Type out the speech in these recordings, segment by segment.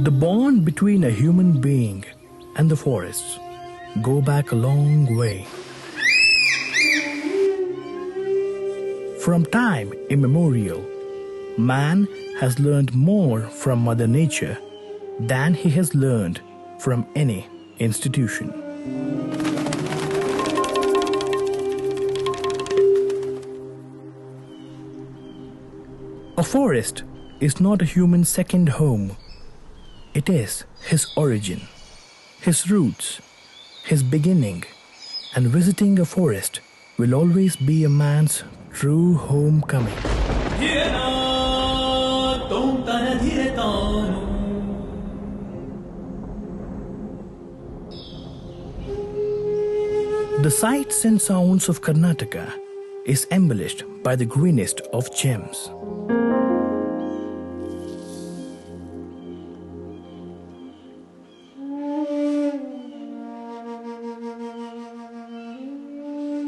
The bond between a human being and the forests go back a long way. From time immemorial, man has learned more from Mother Nature than he has learned from any institution. A forest is not a human's second home. It is his origin, his roots, his beginning, and visiting a forest will always be a man's true homecoming. The sights and sounds of Karnataka is embellished by the greenest of gems.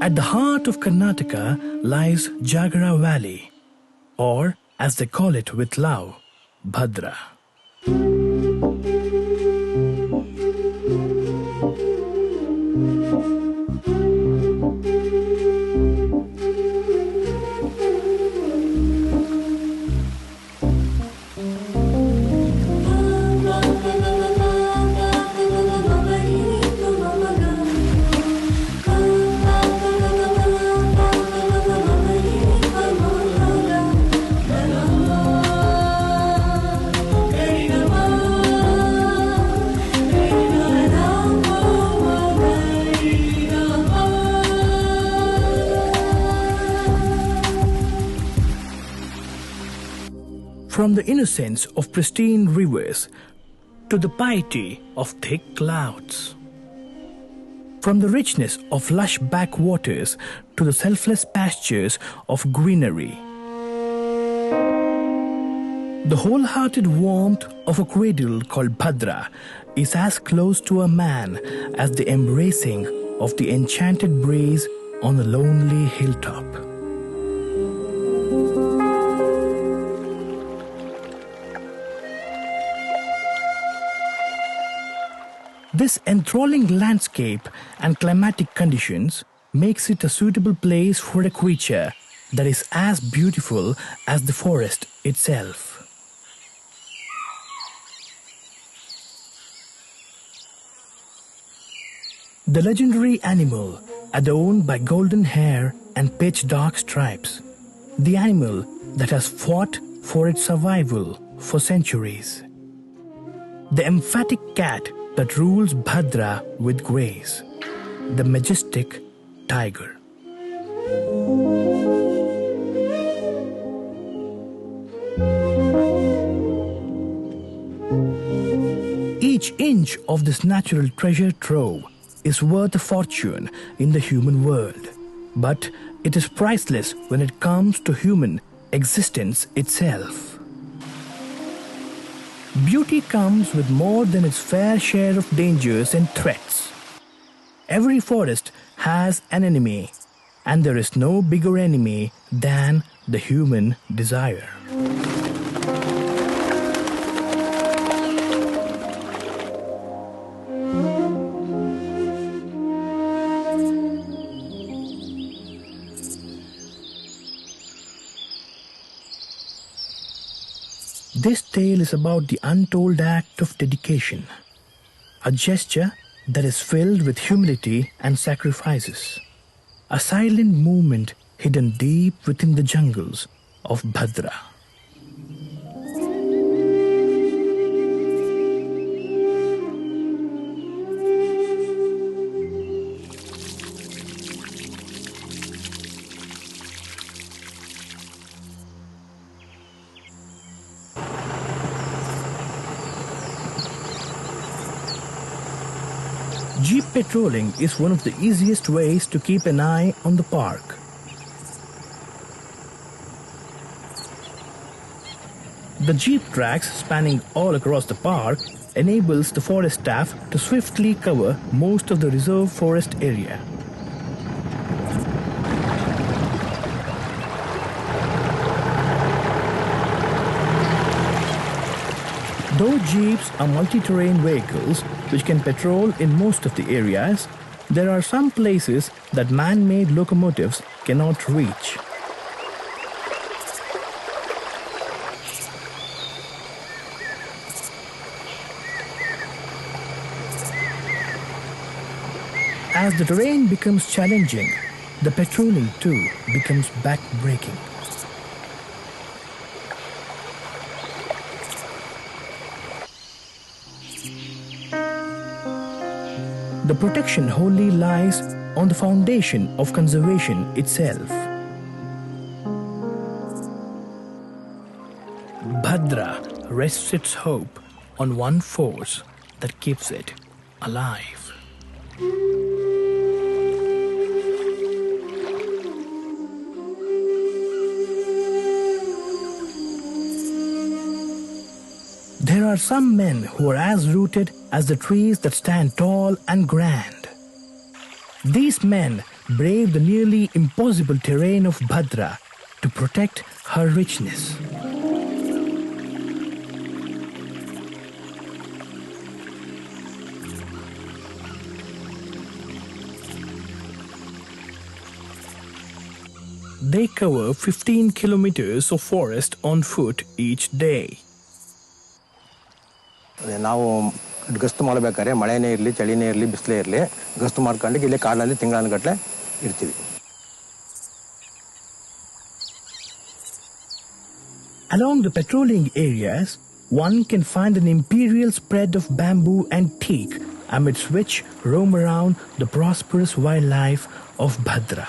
At the heart of Karnataka lies Jagara Valley, or as they call it with love, Bhadra. From the innocence of pristine rivers to the piety of thick clouds. From the richness of lush backwaters to the selfless pastures of greenery. The wholehearted warmth of a cradle called Bhadra is as close to a man as the embracing of the enchanted breeze on a lonely hilltop. This enthralling landscape and climatic conditions makes it a suitable place for a creature that is as beautiful as the forest itself. The legendary animal adorned by golden hair and pitch dark stripes. The animal that has fought for its survival for centuries. The emphatic cat that rules Bhadra with grace, the majestic tiger. Each inch of this natural treasure trove is worth a fortune in the human world, but it is priceless when it comes to human existence itself. Beauty comes with more than its fair share of dangers and threats. Every forest has an enemy, and there is no bigger enemy than the human desire. This tale is about the untold act of dedication, a gesture that is filled with humility and sacrifices, a silent movement hidden deep within the jungles of Bhadra. Jeep patrolling is one of the easiest ways to keep an eye on the park. The jeep tracks spanning all across the park enables the forest staff to swiftly cover most of the reserve forest area. Though jeeps are multi-terrain vehicles which can patrol in most of the areas, there are some places that man-made locomotives cannot reach. As the terrain becomes challenging, the patrolling too becomes back-breaking. The protection wholly lies on the foundation of conservation itself. Bhadra rests its hope on one force that keeps it alive. There are some men who are as rooted as the trees that stand tall and grand. These men brave the nearly impossible terrain of Bhadra to protect her richness. They cover 15 kilometers of forest on foot each day. ನಾವು ಗಸ್ತು ಮಾಡಬೇಕಾದ್ರೆ ಮಳೆನೇ ಇರಲಿ ಚಳಿನೇ ಇರಲಿ ಬಿಸಿಲೇ ಇರಲಿ ಗಸ್ತು ಮಾಡ್ಕೊಂಡು ಇಲ್ಲೇ ಕಾಡಲ್ಲಿ ತಿಂಗಳಾನುಗಟ್ಟಲೆ ಇರ್ತೀವಿ. Along the patrolling areas, one can find an imperial spread of bamboo and teak amidst which roam around the prosperous wildlife of Bhadra.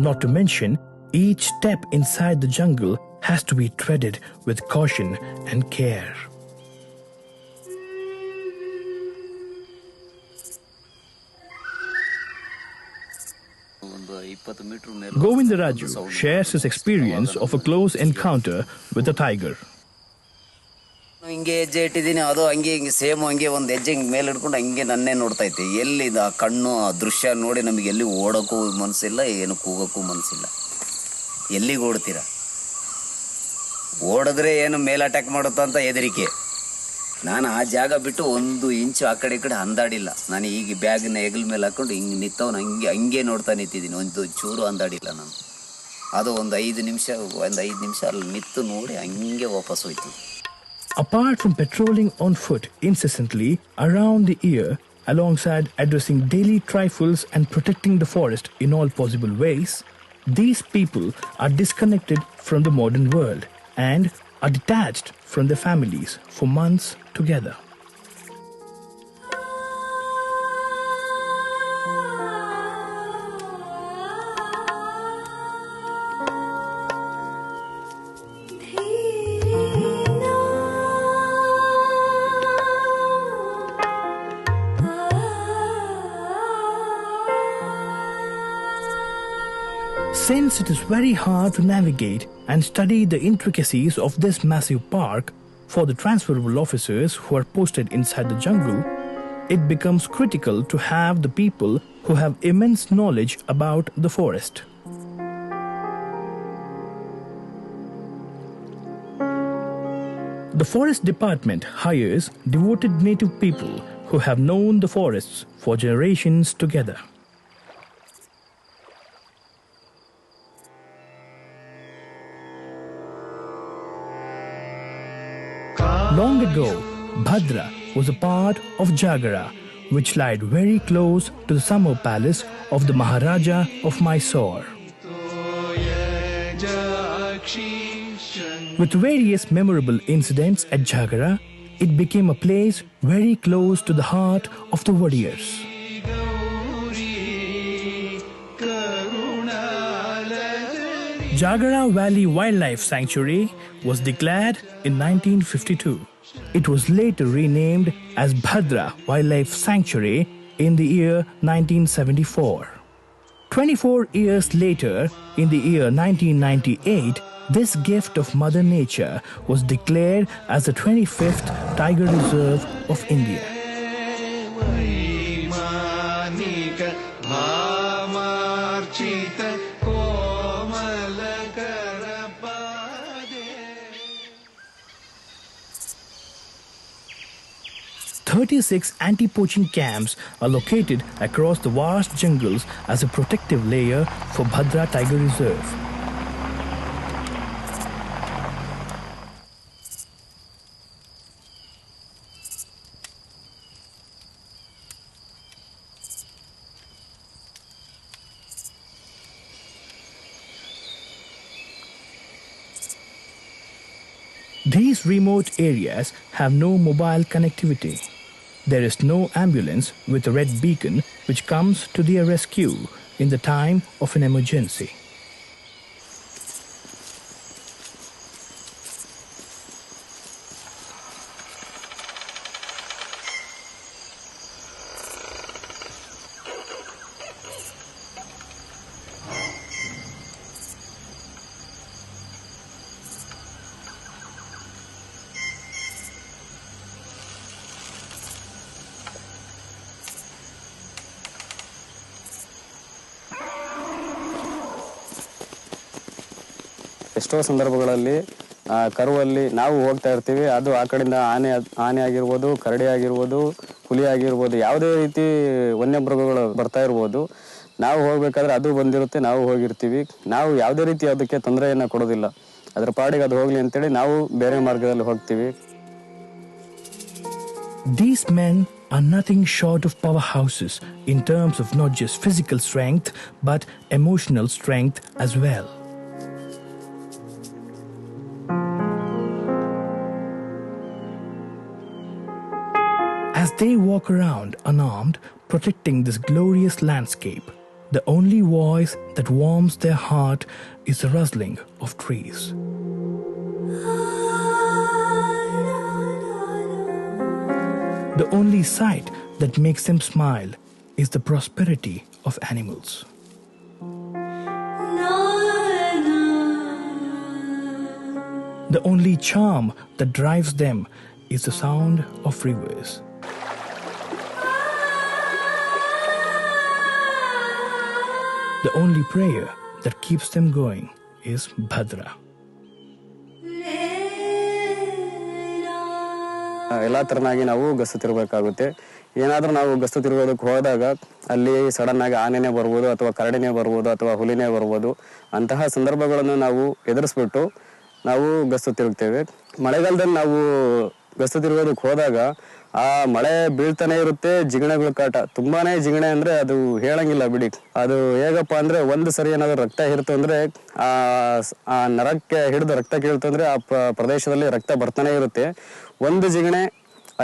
Not to mention, each step inside the jungle has to be treaded with caution and care. Govindaraju shares his experience of a close encounter with a tiger. ಹಿಂಗೆ ಹೆಜ್ಜೆ ಇಟ್ಟಿದ್ದೀನಿ, ಅದು ಹಂಗೆ ಹಿಂಗೆ same ಹಂಗೆ ಒಂದು ಹೆಜ್ಜೆ ಹಿಂಗೆ ಮೇಲೆ ಹಿಡ್ಕೊಂಡು ಹಂಗೆ ನನ್ನೇ ನೋಡ್ತಾ ಇತ್ತು. ಎಲ್ಲಿದು ಆ ಕಣ್ಣು ಆ ದೃಶ್ಯ ನೋಡಿ ನಮಗೆ ಎಲ್ಲಿ ಓಡೋಕ್ಕೂ ಮನಸ್ಸಿಲ್ಲ, ಏನು ಕೂಗೋಕ್ಕೂ ಮನಸ್ಸಿಲ್ಲ. ಎಲ್ಲಿಗೆ ಓಡ್ತೀರಾ? ಓಡಿದ್ರೆ ಏನು ಮೇಲೆ ಅಟ್ಯಾಕ್ ಮಾಡುತ್ತಾ ಅಂತ ಹೆದರಿಕೆ. ನಾನು ಆ ಜಾಗ ಬಿಟ್ಟು ಒಂದು ಇಂಚು ಆ ಕಡೆ ಈ ಕಡೆ ಅಂದಾಡಿಲ್ಲ. ನಾನು ಈಗ ಬ್ಯಾಗ್ನ ಹೆಗಲ ಮೇಲೆ ಹಾಕೊಂಡು ಹಿಂಗೆ ನಿಂತವನು ಹಂಗೆ ನೋಡ್ತಾ ನಿಂತಿದ್ದೀನಿ. ಒಂದು ಚೂರು ಅಂದಾಡಿಲ್ಲ ನಾನು. ಅದು ಒಂದು 5 ನಿಮಿಷ ಅಲ್ಲಿ ನಿಂತು ನೋಡಿ ಹಂಗೆ ವಾಪಸ್ ಹೋಯ್ತು. Apart from patrolling on foot incessantly around the year, alongside addressing daily trifles and protecting the forest in all possible ways, these people are disconnected from the modern world and are detached from their families for months together. Since it is very hard to navigate and study the intricacies of this massive park for the transferable officers who are posted inside the jungle, it becomes critical to have the people who have immense knowledge about the forest. The Forest Department hires devoted native people who have known the forests for generations together. Long ago, Bhadra was a part of Jagara, which lied very close to the summer palace of the Maharaja of Mysore. With various memorable incidents at Jagara, it became a place very close to the heart of the warriors. Jagara Valley Wildlife Sanctuary was declared in 1952. It was later renamed as Bhadra Wildlife Sanctuary in the year 1974. 24 years later, in the year 1998, this gift of Mother Nature was declared as the 25th Tiger Reserve of India. "36 anti-poaching camps are located across the vast jungles as a protective layer for Bhadra Tiger Reserve. These remote areas have no mobile connectivity. There is no ambulance with a red beacon which comes to their rescue in the time of an emergency. ಎಷ್ಟೋ ಸಂದರ್ಭಗಳಲ್ಲಿ ಕರುವಲ್ಲಿ ನಾವು ಹೋಗ್ತಾ ಇರ್ತೀವಿ, ಅದು ಆ ಕಡೆಯಿಂದ ಆನೆ ಆಗಿರ್ಬೋದು, ಕರಡಿ ಆಗಿರ್ಬೋದು, ಹುಲಿ ಆಗಿರ್ಬೋದು, ಯಾವುದೇ ರೀತಿ ವನ್ಯಮೃಗಗಳು ಬರ್ತಾ ಇರ್ಬೋದು. ನಾವು ಹೋಗ್ಬೇಕಾದ್ರೆ ಅದು ಬಂದಿರುತ್ತೆ, ನಾವು ಹೋಗಿರ್ತೀವಿ. ನಾವು ಯಾವುದೇ ರೀತಿ ಅದಕ್ಕೆ ತೊಂದರೆಯನ್ನು ಕೊಡೋದಿಲ್ಲ. ಅದರ ಪಾಡಿಗೆ ಅದು ಹೋಗ್ಲಿ ಅಂತೇಳಿ ನಾವು ಬೇರೆ ಮಾರ್ಗದಲ್ಲಿ ಹೋಗ್ತೀವಿ. These men are nothing short of powerhouses in terms of not just physical strength but emotional strength as well. As they walk around unarmed, protecting this glorious landscape, the only voice that warms their heart is the rustling of trees. The only sight that makes them smile is the prosperity of animals. The only charm that drives them is the sound of rivers. The only prayer that keeps them going is Bhadra. ಎಲ್ಲ ಥರನಾಗಿ ನಾವು ಗಸ್ತು ತಿರಬೇಕಾಗುತ್ತೆ. ಏನಾದರೂ ನಾವು ಗಸ್ತು ತಿರುಗೋದಕ್ಕೆ ಹೋದಾಗ ಅಲ್ಲಿ ಸಡನ್ನಾಗಿ ಆನೆನೇ ಬರ್ಬೋದು, ಅಥವಾ ಕರಡಿನೇ ಬರ್ಬೋದು, ಅಥವಾ ಹುಲಿನೇ ಬರ್ಬೋದು. ಅಂತಹ ಸಂದರ್ಭಗಳನ್ನು ನಾವು ಎದುರಿಸ್ಬಿಟ್ಟು ನಾವು ಗಸ್ತು ತಿರುಗ್ತೇವೆ. ಮಳೆಗಾಲದಲ್ಲಿ ನಾವು ಗಸ್ತು ತಿರುಗೋದಕ್ಕೆ ಹೋದಾಗ ಆ ಮಳೆ ಬೀಳ್ತಾನೆ ಇರುತ್ತೆ, ಜಿಗಣೆಗಳ ಕಾಟ ತುಂಬಾನೇ ಜಿಗಣೆ ಅಂದ್ರೆ ಅದು ಹೇಳಂಗಿಲ್ಲ ಬಿಡಿ. ಅದು ಹೇಗಪ್ಪ ಅಂದ್ರೆ ಒಂದು ಸರಿ ಏನಾದ್ರು ರಕ್ತ ಹಿಡ್ತು ಅಂದ್ರೆ ಆ ನರಕ್ಕೆ ಹಿಡಿದು ರಕ್ತ ಕೀಳ್ತು ಅಂದ್ರೆ ಆ ಪ್ರದೇಶದಲ್ಲಿ ರಕ್ತ ಬರ್ತಾನೆ ಇರುತ್ತೆ. ಒಂದು ಜಿಗಣೆ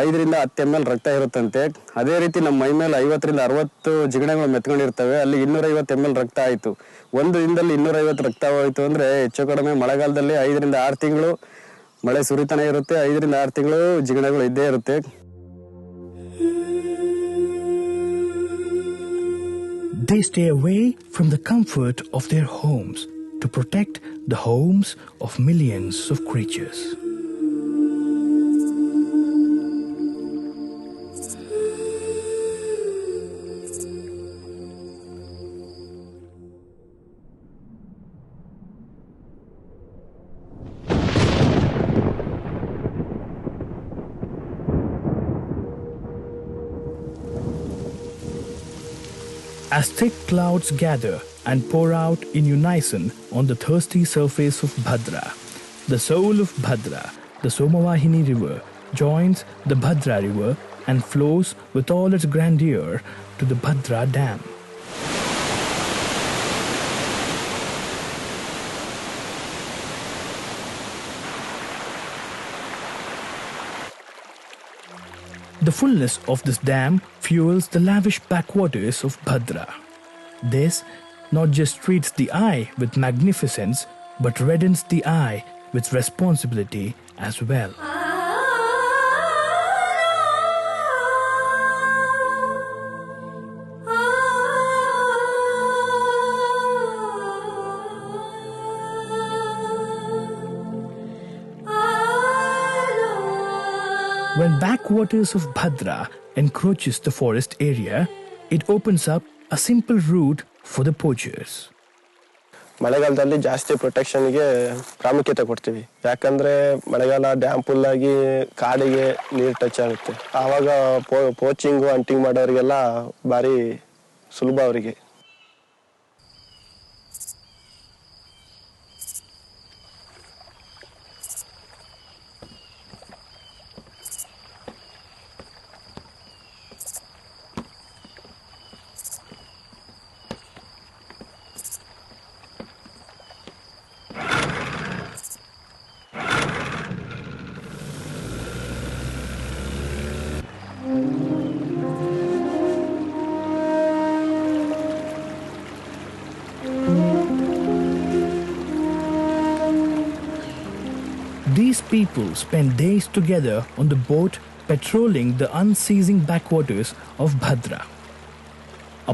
5 ರಿಂದ 10 ml ರಕ್ತ ಇರುತ್ತಂತೆ. ಅದೇ ರೀತಿ ನಮ್ಮ ಮೈ ಮೇಲೆ 50 ರಿಂದ 60 ಜಿಗಣೆಗಳು ಮೆತ್ಕೊಂಡಿರ್ತವೆ. ಅಲ್ಲಿ 250 ml ರಕ್ತ ಆಯ್ತು. ಒಂದು ದಿನದಲ್ಲಿ 250 ರಕ್ತ ಹೋಯ್ತು ಅಂದ್ರೆ ಹೆಚ್ಚು ಕಡಿಮೆ ಮಳೆಗಾಲದಲ್ಲಿ 5 ರಿಂದ 6 ತಿಂಗಳು ಮಳೆ ಸುರಿತಾನೆ ಇರುತ್ತೆ. 5 ರಿಂದ 6 ತಿಂಗಳು ಜಿಗಣೆಗಳು ಇದ್ದೇ ಇರುತ್ತೆ. They stay away from the comfort of their homes to protect the homes of millions of creatures. As thick clouds gather and pour out in unison on the thirsty surface of Bhadra, the soul of Bhadra, the Somavahini river, joins the Bhadra river and flows with all its grandeur to the Bhadra dam. The fullness of this dam fuels the lavish backwaters of Bhadra. This not just treats the eye with magnificence, but reddens the eye with responsibility as well. When backwaters of Bhadra encroaches the forest area, it opens up a simple route for the poachers. ಮಳೆಗಾಲದಲ್ಲಿ ಜಾಸ್ತಿ ಪ್ರೊಟೆಕ್ಷನ್ಗೆ ಪ್ರಾಮುಖ್ಯತೆ ಕೊಡ್ತೀವಿ. ಯಾಕಂದರೆ ಮಳೆಗಾಲ dam ಫುಲ್ಲಾಗಿ ಕಾಡಿಗೆ ನೀರು touch ಆಗುತ್ತೆ. ಆವಾಗ ಪೋಚಿಂಗು ಹಂಟಿಂಗ್ ಮಾಡೋರಿಗೆಲ್ಲ ಭಾರಿ ಸುಲಭ ಅವರಿಗೆ. These people spend days together on the boat patrolling the unceasing backwaters of Bhadra.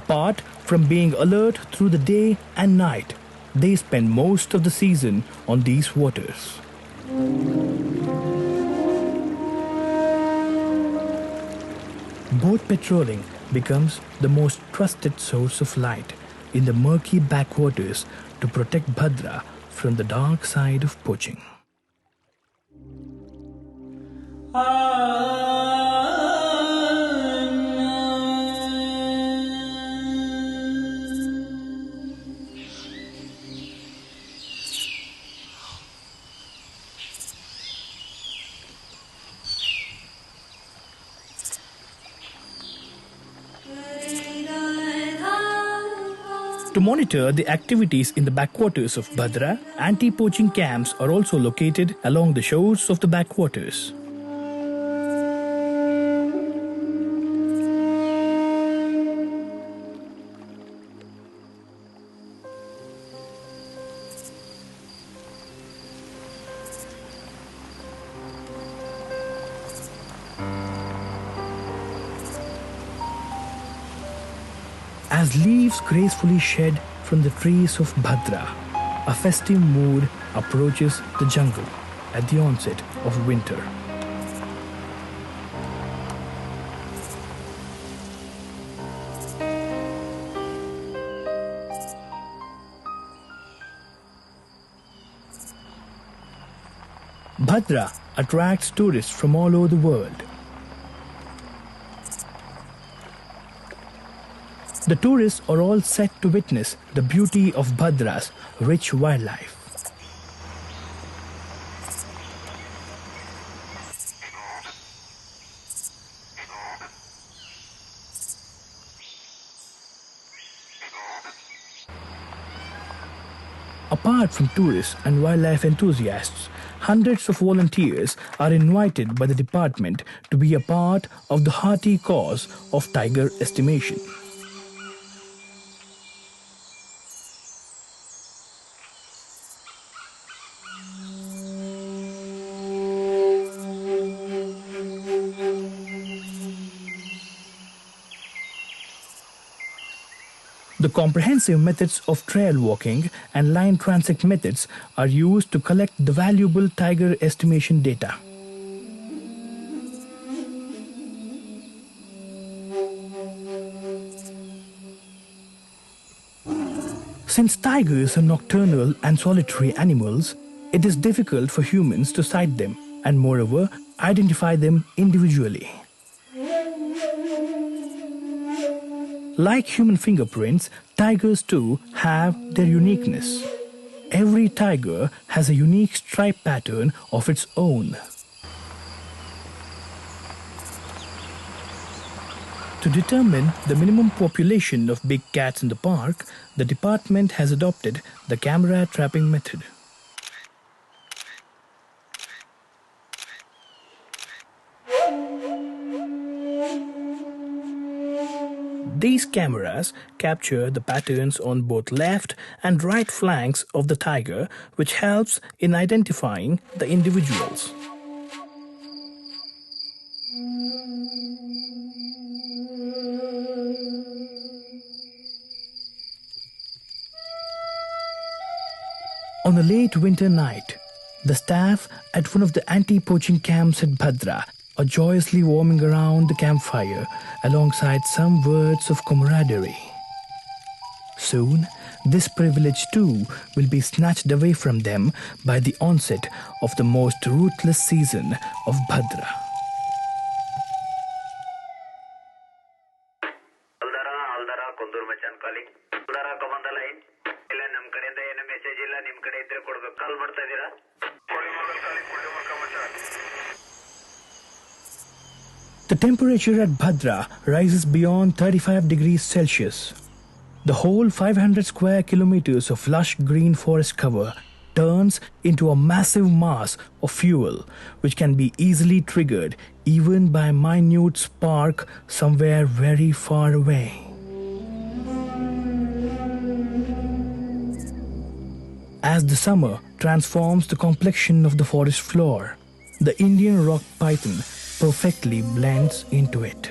Apart from being alert through the day and night, they spend most of the season on these waters. Boat patrolling becomes the most trusted source of light in the murky backwaters to protect Bhadra from the dark side of poaching. To monitor the activities in the backwaters of Bhadra, anti-poaching camps are also located along the shores of the backwaters. As leaves gracefully shed from the trees of Bhadra, a festive mood approaches the jungle at the onset of winter. Bhadra attracts tourists from all over the world. The tourists are all set to witness the beauty of Bhadra's rich wildlife. Apart from tourists and wildlife enthusiasts, hundreds of volunteers are invited by the department to be a part of the hearty cause of tiger estimation. The comprehensive methods of trail walking and line transect methods are used to collect the valuable tiger estimation data. Since tigers are nocturnal and solitary animals, it is difficult for humans to sight them and moreover identify them individually. Like human fingerprints, tigers too have their uniqueness. Every tiger has a unique stripe pattern of its own. To determine the minimum population of big cats in the park, the department has adopted the camera trapping method. These cameras capture the patterns on both left and right flanks of the tiger, which helps in identifying the individuals. On a late winter night, the staff at one of the anti-poaching camps at Bhadra are joyously warming around the campfire alongside some words of camaraderie. Soon, this privilege too will be snatched away from them by the onset of the most ruthless season of Bhadra. The temperature at Bhadra rises beyond 35 degrees Celsius. The whole 500 square kilometers of lush green forest cover turns into a massive mass of fuel, which can be easily triggered even by a minute spark somewhere very far away. As the summer transforms the complexion of the forest floor, the Indian rock python perfectly blends into it.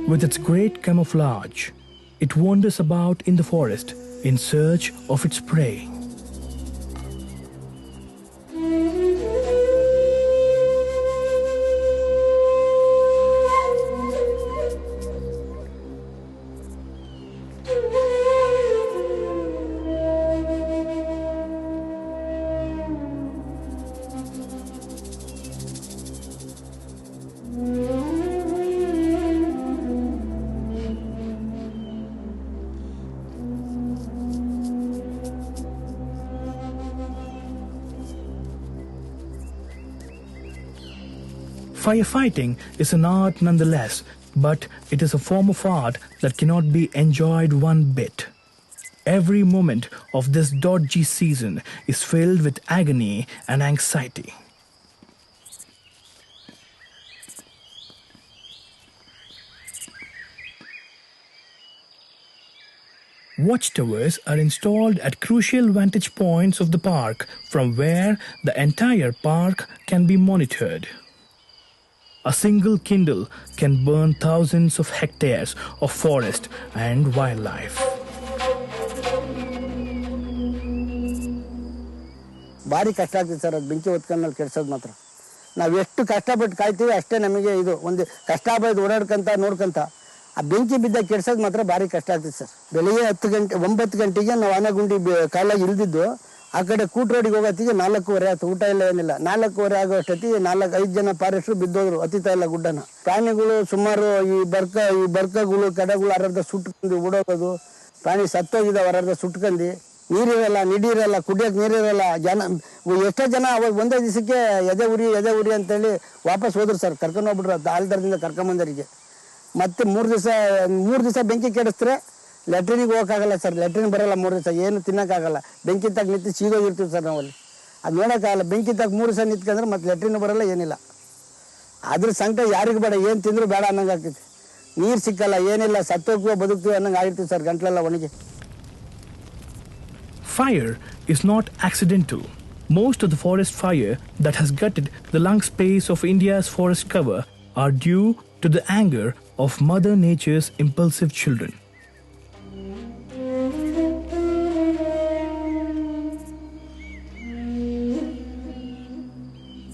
With its great camouflage, it wanders about in the forest in search of its prey. Firefighting is an art nonetheless, but it is a form of art that cannot be enjoyed one bit. Every moment of this dodgy season is filled with agony and anxiety. Watchtowers are installed at crucial vantage points of the park from where the entire park can be monitored. A single kindle can burn thousands of hectares of forest and wildlife. ಭಾರಿ ಕಷ್ಟ ಆಗ್ತದೆ sir ಅದು ಬೆಂಕಿ ಹೊತ್ಕೊಂಡ್ಮೇಲೆ ಕೆಡ್ಸೋದು ಮಾತ್ರ ನಾವು ಎಷ್ಟು ಕಷ್ಟಪಟ್ಟು ಕಾಯ್ತೀವಿ ಅಷ್ಟೇ ನಮಗೆ ಇದು ಒಂದು ಕಷ್ಟ ಬೈದು ಓಡಾಡ್ಕೊಂತ ನೋಡ್ಕೊಂತ ಆ ಬೆಂಕಿ ಬಿದ್ದಾಗ ಕೆಡ್ಸೋದು ಮಾತ್ರ ಭಾರಿ ಕಷ್ಟ ಆಗ್ತದೆ ಸರ್. ಬೆಳಿಗ್ಗೆ 9 ಗಂಟೆಗೆ ನಾವು ಆನೆಗುಂಡಿ ಕಾಲಾಗಿ ಇಳಿದಿದ್ದು ಆ ಕಡೆ ಕೂಟ್ ರೋಡಿಗೆ ಹೋಗೋತ್ತಿಗೆ 4:15 ಆಯ್ತು. ಊಟ ಇಲ್ಲ ಏನಿಲ್ಲ. 4:15 ಆಗೋ ಅಷ್ಟೊತ್ತಿಗೆ 4-5 ಜನ ಫಾರೆಸ್ಟ್ರು ಬಿದ್ದೋದ್ರು ಹತ್ತಿತಾ ಇಲ್ಲ ಗುಡ್ಡನ. ಪ್ರಾಣಿಗಳು ಸುಮಾರು ಈ ಬರ್ಕಗಳು ಕಡಗಳು ಅರ್ಧ ಸುಟ್ಕೊಂಡು ಓಡೋಗೋದು, ಪ್ರಾಣಿ ಸತ್ತೋಗಿದ್ದಾವೆ ಅರ್ಧ ಸುಟ್ಕೊಂಡು, ನೀರಿರಲ್ಲ, ನಿಡಿರಲ್ಲ, ಕುಡಿಯೋಕೆ ನೀರಿರಲ್ಲ. ಎಷ್ಟೋ ಜನ ಅವಾಗ ಒಂದೇ ದಿವಸಕ್ಕೆ ಎದೆ ಉರಿ ಅಂತೇಳಿ ವಾಪಸ್ ಹೋದ್ರು ಸರ್. ಕರ್ಕೊಂಡು ಹೋಗ್ಬಿಟ್ರು ಆಲ್ದರದಿಂದ ಕರ್ಕೊಂಬಂದರಿಗೆ. ಮತ್ತೆ 3 ದಿವಸ ಬೆಂಕಿ ಕೆಡಿಸ್ತಾರೆ. ಲ್ಯಾಟ್ರಿನಿಗೆ ಹೋಗೋಕ್ಕಾಗಲ್ಲ ಸರ್, ಲ್ಯಾಟ್ರಿನ್ ಬರೋಲ್ಲ 3 ದಿವಸ, ಏನು ತಿನ್ನೋಕ್ಕಾಗಲ್ಲ. ಬೆಂಕಿ ತಾಗ ನಿಂತು ಸೀಗೋಗಿರ್ತೀವಿ ಸರ್ ನಾವಲ್ಲಿ. ಅದು ನೋಡೋಕ್ಕಾಗಲ್ಲ. ಬೆಂಕಿ ತಾಗ 3 ದಿವಸ ನಿಂತ್ಕೊಂಡ್ರೆ ಮತ್ತೆ ಲ್ಯಾಟ್ರಿನ್ ಬರೋಲ್ಲ, ಏನಿಲ್ಲ. ಅದ್ರ ಸಂಕಟ ಯಾರಿಗೆ ಬೇಡ, ಏನು ತಿಂದರೂ ಬೇಡ ಅನ್ನಂಗೆ ಆಗ್ತೈತಿ. ನೀರು ಸಿಕ್ಕಲ್ಲ, ಏನಿಲ್ಲ, ಸತ್ತೋಗ್ತೀವೋ ಬದುಕ್ತೀವೋ ಅನ್ನಂಗೆ ಆಗಿರ್ತೀವಿ ಸರ್ ಗಂಟ್ಲೆಲ್ಲ ಒಣಗಿ. Fire is not accidental. most of the forest fire that has gutted the lung space of India's forest cover are due to the anger of Mother Nature's impulsive children.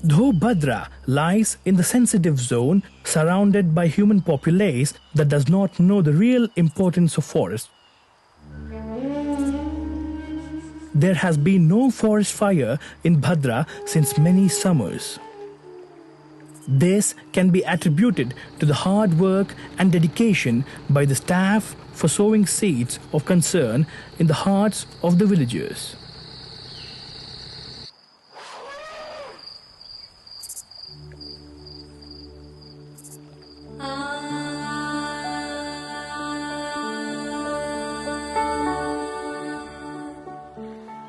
Though Bhadra lies in the sensitive zone surrounded by human populace that does not know the real importance of forests, there has been no forest fire in Bhadra since many summers. This can be attributed to the hard work and dedication by the staff for sowing seeds of concern in the hearts of the villagers.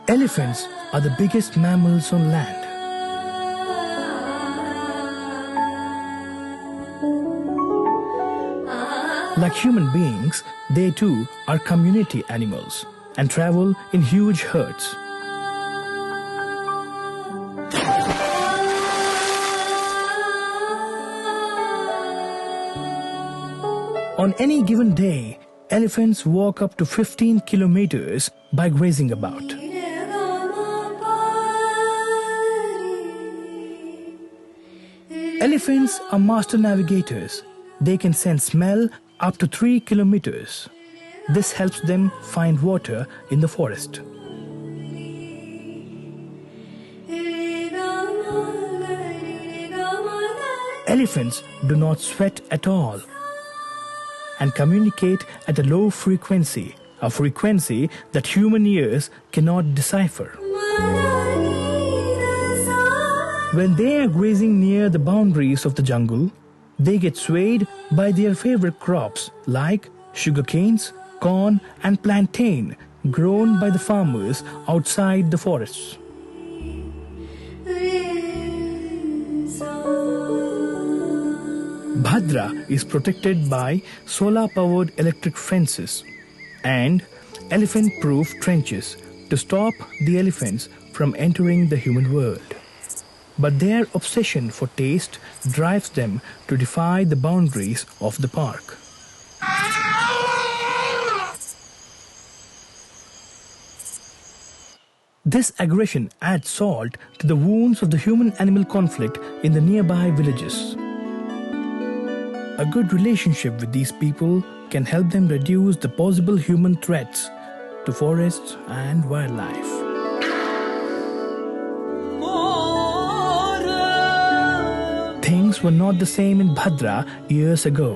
Elephants are the biggest mammals on land. Like human beings, they too are community animals and travel in huge herds. On any given day, elephants walk up to 15 kilometers by grazing about. Elephants are master navigators. They can sense smell up to 3 kilometers. This helps them find water in the forest. Elephants do not sweat at all and communicate at a low frequency, a frequency that human ears cannot decipher. When they are grazing near the boundaries of the jungle, they get swayed by their favorite crops like sugarcanes, corn and plantain grown by the farmers outside the forests. Bhadra is protected by solar-powered electric fences and elephant-proof trenches to stop the elephants from entering the human world. But their obsession for taste drives them to defy the boundaries of the park. This aggression adds salt to the wounds of the human-animal conflict in the nearby villages. A good relationship with these people can help them reduce the possible human threats to forests and wildlife. Things were not the same in Bhadra years ago.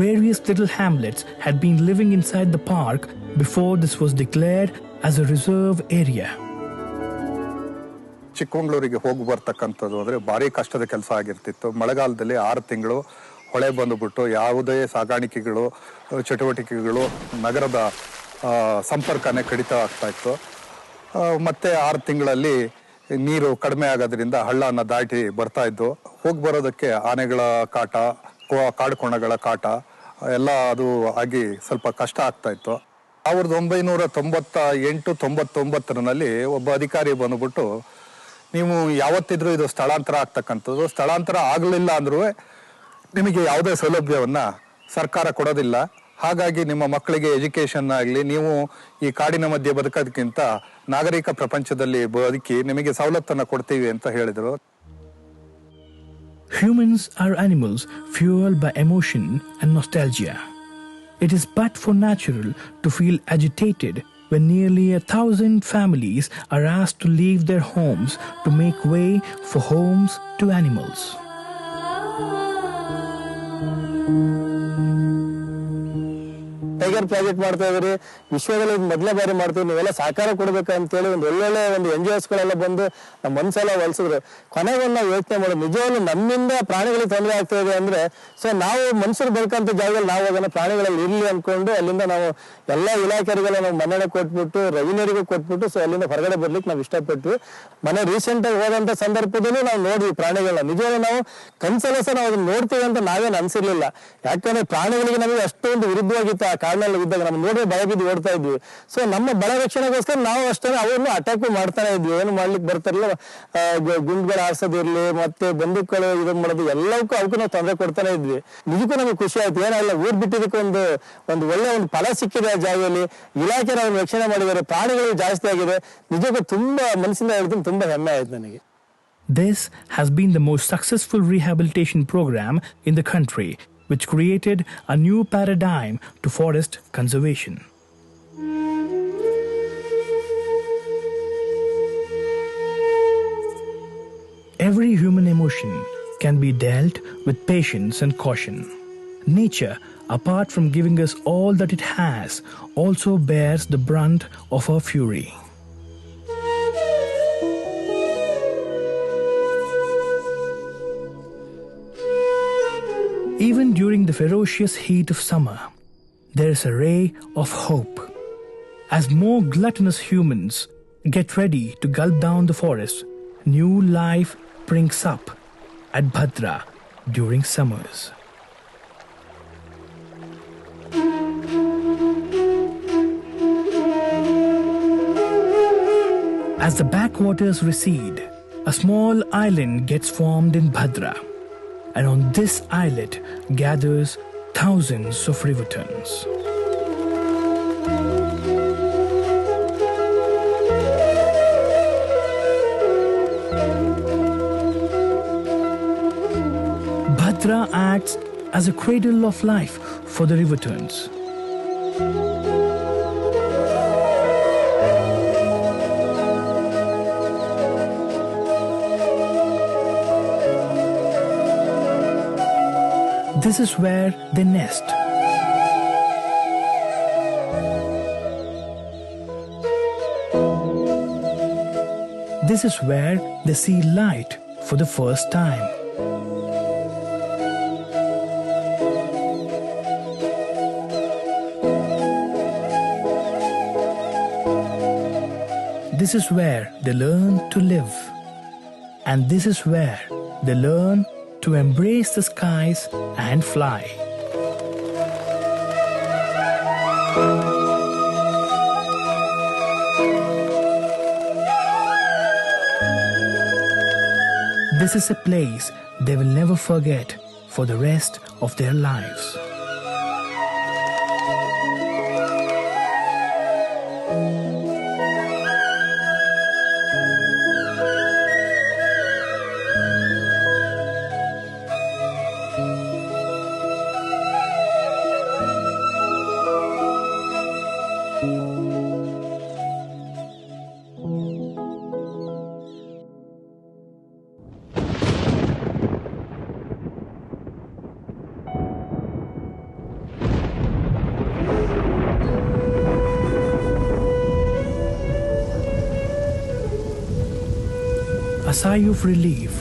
Various little hamlets had been living inside the park before this was declared as a reserve area. ಚಿಕ್ಕಮಗಳೂರಿಗೆ ಹೋಗಿ ಬರ್ತಕ್ಕಂಥದ್ದು ಅಂದರೆ ಭಾರಿ ಕಷ್ಟದ ಕೆಲಸ ಆಗಿರ್ತಿತ್ತು. ಮಳೆಗಾಲದಲ್ಲಿ 6 ತಿಂಗಳು ಹೊಳೆ ಬಂದುಬಿಟ್ಟು ಯಾವುದೇ ಸಾಗಾಣಿಕೆಗಳು ಚಟುವಟಿಕೆಗಳು ನಗರದ ಸಂಪರ್ಕನೇ ಕಡಿತ ಆಗ್ತಾ ಇತ್ತು. ಮತ್ತೆ 6 ತಿಂಗಳಲ್ಲಿ ನೀರು ಕಡಿಮೆ ಆಗೋದ್ರಿಂದ ಹಳ್ಳನ ದಾಟಿ ಬರ್ತಾ ಇದ್ದು. ಹೋಗಿ ಬರೋದಕ್ಕೆ ಆನೆಗಳ ಕಾಟ, ಕಾಡುಕೋಣಗಳ ಕಾಟ ಎಲ್ಲ ಅದು ಆಗಿ ಸ್ವಲ್ಪ ಕಷ್ಟ ಆಗ್ತಾ ಇತ್ತು. 1998-99ರಲ್ಲಿ ಒಬ್ಬ ಅಧಿಕಾರಿ ಬಂದುಬಿಟ್ಟು, ನೀವು ಯಾವತ್ತಿದ್ರೂ ಇದು ಸ್ಥಳಾಂತರ ಆಗ್ತಕ್ಕಂಥದ್ದು, ಸ್ಥಳಾಂತರ ಆಗಲಿಲ್ಲ ಅಂದ್ರೂ ನಿಮಗೆ ಯಾವುದೇ ಸೌಲಭ್ಯವನ್ನು ಸರ್ಕಾರ ಕೊಡೋದಿಲ್ಲ, ಹಾಗಾಗಿ ನಿಮ್ಮ ಮಕ್ಕಳಿಗೆ ಎಜುಕೇಷನ್ ಆಗಲಿ, ನೀವು ಈ ಕಾಡಿನ ಮಧ್ಯೆ ಬದುಕೋದಕ್ಕಿಂತ ನಾಗರಿಕ ಪ್ರಪಂಚದಲ್ಲಿ ಬದುಕಿ ನಿಮಗೆ ಸವಲತ್ತನ್ನು ಕೊಡ್ತೀವಿ ಅಂತ ಹೇಳಿದರು. Humans are animals fueled by emotion and nostalgia. It is but for natural to feel agitated when nearly 1,000 families are asked to leave their homes to make way for homes to animals. Tiger project ಮಾಡ್ತಾ ಇದ್ರಿ, ವಿಶ್ವದಲ್ಲಿ ಮೊದಲನೇ ಬಾರಿ ಮಾಡ್ತೀವಿ, ನೀವೆಲ್ಲ ಸಹಕಾರ ಕೊಡ್ಬೇಕಂತೇಳಿ ಒಂದು ಒಳ್ಳೊಳ್ಳೆ ಒಂದು NGOsಗಳೆಲ್ಲ ಬಂದು ನಮ್ಮ ಮನಸ್ಸೆಲ್ಲ ಒಲಿಸಿದ್ರು. ಕೊನೆಗೆ ನಾವು ಯೋಚನೆ ಮಾಡೋದು, ನಿಜವಾಗ್ಲೂ ನಮ್ಮಿಂದ ಪ್ರಾಣಿಗಳಿಗೆ ತೊಂದರೆ ಆಗ್ತಾ ಇದೆ ಅಂದ್ರೆ, ಸೊ ನಾವು ಮನುಷ್ಯರು ಬದುಕಂತ ಜಾಗದಲ್ಲಿ ನಾವು ಅದನ್ನ ಪ್ರಾಣಿಗಳಲ್ಲಿ ಇರ್ಲಿ ಅನ್ಕೊಂಡು ಅಲ್ಲಿಂದ ನಾವು ಎಲ್ಲ ಇಲಾಖೆಗಳಿಗೆಲ್ಲ ನಾವು ಮನ್ನಣೆ ಕೊಟ್ಬಿಟ್ಟು ರೆವಿನ್ಯೂರಿಗೂ ಕೊಟ್ಬಿಟ್ಟು ಸೊ ಅಲ್ಲಿಂದ ಹೊರಗಡೆ ಬರ್ಲಿಕ್ಕೆ ನಾವು ಇಷ್ಟಪಟ್ವಿ. ಮನೆ ರೀಸೆಂಟ್ ಆಗಿ ಹೋದಂತ ಸಂದರ್ಭದಲ್ಲೂ ನಾವು ನೋಡ್ವಿ ಪ್ರಾಣಿಗಳನ್ನ. ನಿಜವಾಗ್ಲೂ ನಾವು ಕನ್ಸಲ್ಲ ಸಹ ನಾವು ಅದನ್ನ ನೋಡ್ತೀವಿ ಅಂತ ನಾವೇನು ಅನ್ಸಿರ್ಲಿಲ್ಲ. ಯಾಕಂದ್ರೆ ಪ್ರಾಣಿಗಳಿಗೆ ನಮಗೆ ಅಷ್ಟೊಂದು ವಿರುದ್ಧವಾಗಿತ್ತು ಆ ಕಾಡಿನಲ್ಲಿ ಪ್ರಾಣಿಗಳು ಇದ್ದಾಗ ನಮ್ಮ ನೋಡಿದ್ರೆ ಭಯ ಬಿದ್ದು ಓಡ್ತಾ ಇದ್ವಿ. ಸೊ ನಮ್ಮ ಬಲ ರಕ್ಷಣೆಗೋಸ್ಕರ ನಾವು ಅಷ್ಟೇ ಅವ್ರನ್ನು ಅಟ್ಯಾಕು ಮಾಡ್ತಾನೆ ಇದ್ವಿ. ಏನು ಮಾಡ್ಲಿಕ್ಕೆ ಬರ್ತಾರಲ್ಲ, ಗುಂಡ್ಗಳು ಹಾರಿಸೋದಿರ್ಲಿ, ಮತ್ತೆ ಬಂದೂಕಗಳು ಇದನ್ನ ಮಾಡೋದು ಎಲ್ಲಕ್ಕೂ ಅವಕ್ಕೂ ನಾವು ತೊಂದರೆ ಕೊಡ್ತಾನೆ ಇದ್ವಿ. ನಿಜಕ್ಕೂ ನಮಗೆ ಖುಷಿ ಆಯ್ತು. ಏನಾಗಲ್ಲ, ಊರ್ ಬಿಟ್ಟಿದ್ದಕ್ಕೆ ಒಂದು ಒಳ್ಳೆ ಒಂದು ಫಲ ಸಿಕ್ಕಿದೆ. ಆ ಜಾಗದಲ್ಲಿ ಇಲಾಖೆ ನಾವು ರಕ್ಷಣೆ ಮಾಡಿದ್ದಾರೆ, ಪ್ರಾಣಿಗಳು ಜಾಸ್ತಿ ಆಗಿದೆ. ನಿಜಕ್ಕೂ ತುಂಬಾ ಮನಸ್ಸಿಂದ ಹೇಳ್ತೀನಿ, ತುಂಬಾ ಹೆಮ್ಮೆ ಆಯ್ತು ನನಗೆ. This has been the most successful rehabilitation program in the country, which created a new paradigm to forest conservation. Every human emotion can be dealt with patience and caution. Nature, apart from giving us all that it has, also bears the brunt of our fury. Even during the ferocious heat of summer, there is a ray of hope. As more gluttonous humans get ready to gulp down the forest, new life springs up at Bhadra during summers. As the backwaters recede, a small island gets formed in Bhadra. And on this islet gathers thousands of rivertongues. Bhadra acts as a cradle of life for the rivertongues. This is where they nest. This is where they see light for the first time. This is where they learn to live. And this is where they learn to embrace the skies and fly. This is a place they will never forget for the rest of their lives. A sigh of relief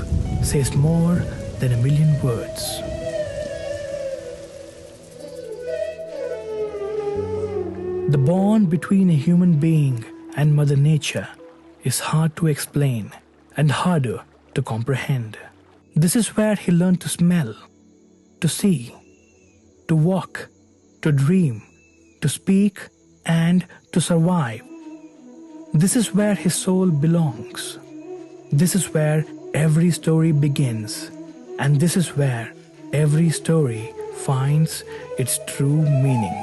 says more than a million words. The bond between a human being and Mother Nature is hard to explain and harder to comprehend. This is where he learned to smell, to see, to walk, to dream, to speak, and to survive. This is where his soul belongs. This is where every story begins, and this is where every story finds its true meaning.